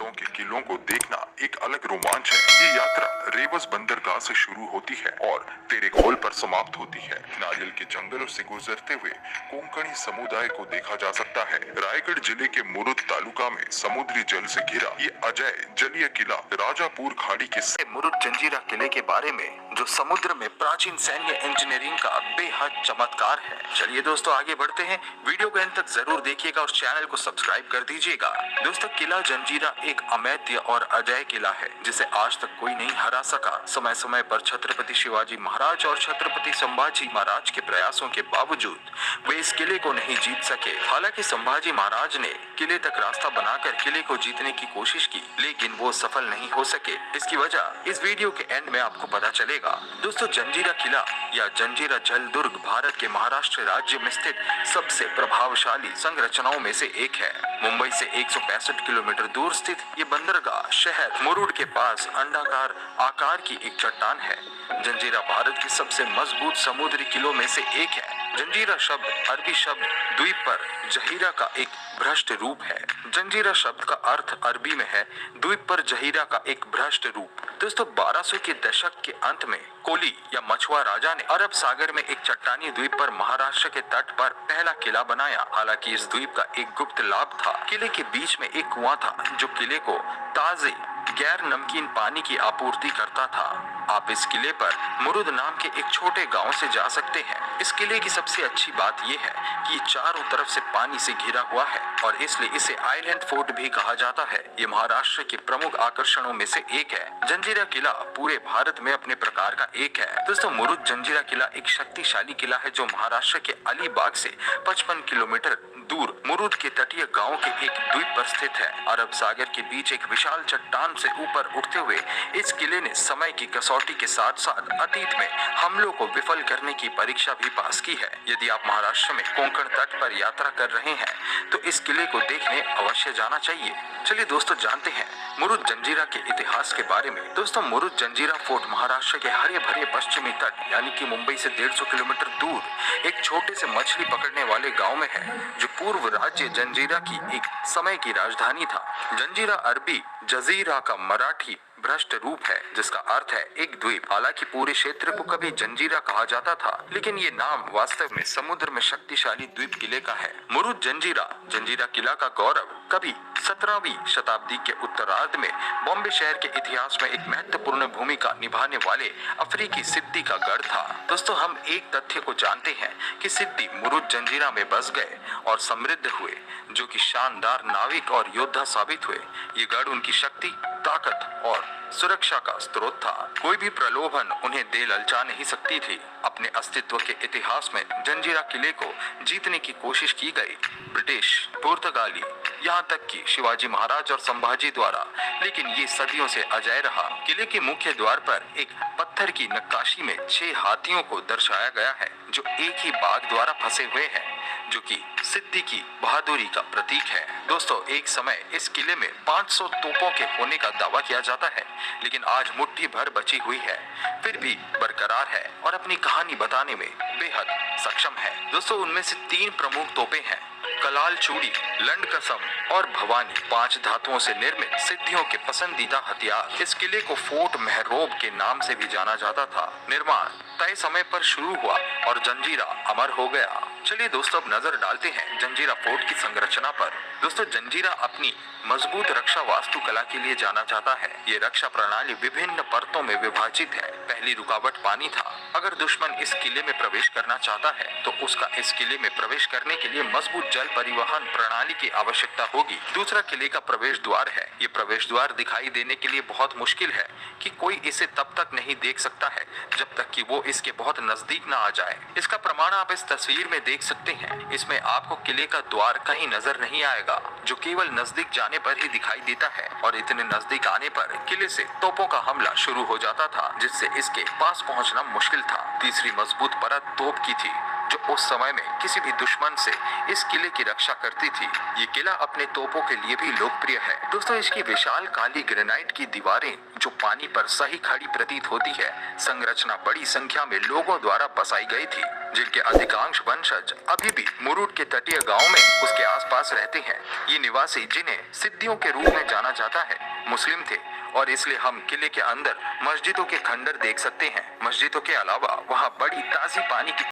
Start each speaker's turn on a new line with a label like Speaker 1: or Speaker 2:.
Speaker 1: राजाओं के किलों को देखना एक अलग रोमांच है। ये यात्रा रेवस बंदरगाह से शुरू होती है और तेरेखोल पर समाप्त होती है। नारियल के जंगलों से गुजरते हुए कोंकणी समुदाय को देखा जा सकता है। रायगढ़ जिले के मुरुड तालुका में समुद्री जल से घिरा ये अजय जलीय किला राजापुर खाड़ी के मुरुड जंजीरा किले के बारे में, जो समुद्र में प्राचीन सैन्य इंजीनियरिंग का बेहद चमत्कार है। चलिए दोस्तों आगे बढ़ते हैं, वीडियो को अंत तक जरूर देखिएगा और चैनल को सब्सक्राइब कर दीजिएगा। दोस्तों किला जंजीरा एक अमैत्य और अजय किला है जिसे आज तक कोई नहीं हरा सका। समय समय पर छत्रपति शिवाजी महाराज और छत्रपति संभाजी महाराज के प्रयासों के बावजूद वे इस किले को नहीं जीत सके। हालांकि संभाजी महाराज ने किले तक रास्ता बनाकर किले को जीतने की कोशिश की, लेकिन वो सफल नहीं हो सके। इसकी वजह इस वीडियो के एंड में आपको पता चलेगा। दोस्तों जंजीरा किला या जंजीरा जल दुर्ग भारत के महाराष्ट्र राज्य में स्थित सबसे प्रभावशाली संरचनाओं में से एक है। मुंबई से 165 किलोमीटर दूर स्थित ये बंदरगाह शहर मुरुड के पास अंडाकार आकार की एक चट्टान है। जंजीरा भारत के सबसे मजबूत समुद्री किलों में से एक है। जंजीरा शब्द अरबी शब्द द्वीप पर जहीरा का एक भ्रष्ट रूप है। जंजीरा शब्द का अर्थ अरबी में है द्वीप पर जहीरा का एक भ्रष्ट रूप। दोस्तों 1200 के दशक के अंत में कोली या मछुआ राजा ने अरब सागर में एक चट्टानी द्वीप पर महाराष्ट्र के तट पर पहला किला बनाया। हालांकि इस द्वीप का एक गुप्त लाभ था। किले के बीच में एक कुआं था जो किले को ताजे गैर नमकीन पानी की आपूर्ति करता था। आप इस किले पर मुरुद नाम के एक छोटे गांव से जा सकते हैं। इस किले की सबसे अच्छी बात यह है कि ये चारों तरफ से पानी से घिरा हुआ है और इसलिए इसे आइलैंड फोर्ट भी कहा जाता है। ये महाराष्ट्र के प्रमुख आकर्षणों में से एक है। जंजीरा किला पूरे भारत में अपने प्रकार का एक है। दोस्तों मुरुद जंजीरा किला एक शक्तिशाली किला है जो महाराष्ट्र के अलीबाग से 55 किलोमीटर दूर मुरुद के तटीय गांव के एक द्वीप पर स्थित है। अरब सागर के बीच एक विशाल चट्टान से ऊपर उठते हुए इस किले ने समय की कसौटी के साथ साथ अतीत में हमलों को विफल करने की परीक्षा भी पास की है। यदि आप महाराष्ट्र में कोंकण तट पर यात्रा कर रहे हैं तो इस किले को देखने अवश्य जाना चाहिए। चलिए दोस्तों जानते हैं मुरुद जंजीरा के इतिहास के बारे में। दोस्तों मुरुद जंजीरा फोर्ट महाराष्ट्र के हरे भरे पश्चिमी तट यानी कि मुंबई से 150 किलोमीटर दूर एक छोटे से मछली पकड़ने वाले गांव में है, जो पूर्व राज्य जंजीरा की एक समय की राजधानी था। जंजीरा अरबी जजीरा का मराठी भ्रष्ट रूप है जिसका अर्थ है एक द्वीप। हालांकि पूरे क्षेत्र को कभी जंजीरा कहा जाता था, लेकिन ये नाम वास्तव में समुद्र में शक्तिशाली द्वीप किले का है। मुरुद जंजीरा जंजीरा किला का गौरव कभी 17वीं शताब्दी के उत्तरार्ध में बॉम्बे शहर के इतिहास में एक महत्वपूर्ण भूमिका निभाने वाले अफ्रीकी सिद्दी का गढ़ था। दोस्तों हम एक तथ्य को जानते हैं कि सिद्दी मुरुद जंजीरा में बस गए और समृद्ध हुए, जो कि शानदार नाविक और योद्धा साबित हुए। ये गढ़ उनकी शक्ति, ताकत और सुरक्षा का स्रोत था। कोई भी प्रलोभन उन्हें दे ललचा नहीं सकती थी। अपने अस्तित्व के इतिहास में जंजीरा किले को जीतने की कोशिश की गई, ब्रिटिश, पुर्तगाली, यहाँ तक कि शिवाजी महाराज और संभाजी द्वारा, लेकिन ये सदियों से अजय रहा। किले के मुख्य द्वार पर एक पत्थर की नक्काशी में 6 हाथियों को दर्शाया गया है जो एक ही बाघ द्वारा फंसे हुए हैं, जो कि सिद्दी की बहादुरी का प्रतीक है। दोस्तों एक समय इस किले में 500 तोपों के होने का दावा किया जाता है, लेकिन आज मुट्ठी भर बची हुई है, फिर भी बरकरार है और अपनी कहानी बताने में बेहद सक्षम है। दोस्तों उनमें से 3 प्रमुख तोपें हैं, कलाल चूड़ी, लंडकसम और भवानी। 5 धातुओं से निर्मित सिद्धियों के पसंदीदा हथियार। इस किले को फोर्ट मेहरोब के नाम से भी जाना जाता था। निर्माण तय समय पर शुरू हुआ और जंजीरा अमर हो गया। चलिए दोस्तों अब नजर डालते हैं जंजीरा फोर्ट की संरचना पर। दोस्तों जंजीरा अपनी मजबूत रक्षा वास्तुकला के लिए जाना जाता है। ये रक्षा प्रणाली विभिन्न परतों में विभाजित है। पहली रुकावट पानी था। अगर दुश्मन इस किले में प्रवेश करना चाहता है तो उसका इस किले में प्रवेश करने के लिए मजबूत जल परिवहन प्रणाली की आवश्यकता होगी। दूसरा किले का प्रवेश द्वार है। ये प्रवेश द्वार दिखाई देने के लिए बहुत मुश्किल है कि कोई इसे तब तक नहीं देख सकता है जब तक कि वो इसके बहुत नजदीक न आ जाए। इसका प्रमाण आप इस तस्वीर में देख सकते हैं। इसमें आपको किले का द्वार कहीं नजर नहीं आएगा, जो केवल नजदीक जाने पर ही दिखाई देता है और इतने नजदीक आने पर किले से तोपों का हमला शुरू हो जाता था, जिससे इसके पास पहुंचना मुश्किल था। तीसरी मजबूत परत तोप की थी।
Speaker 2: जो उस समय में किसी भी दुश्मन से इस किले की रक्षा करती थी। ये किला अपने तोपों के लिए भी लोकप्रिय है। दोस्तों, इसकी विशाल काली ग्रेनाइट की दीवारें जो पानी पर सही खड़ी प्रतीत होती है, संरचना बड़ी संख्या में लोगों द्वारा बसाई गई थी, जिनके अधिकांश वंशज अभी भी मुरुड के तटीय गांव में उसके आसपास रहते हैं। ये निवासी, जिन्हें सिद्दियों के रूप में जाना जाता है, मुस्लिम थे और इसलिए हम किले के अंदर मस्जिदों के खंडर देख सकते हैं। मस्जिदों के अलावा वहाँ बड़ी ताजी पानी की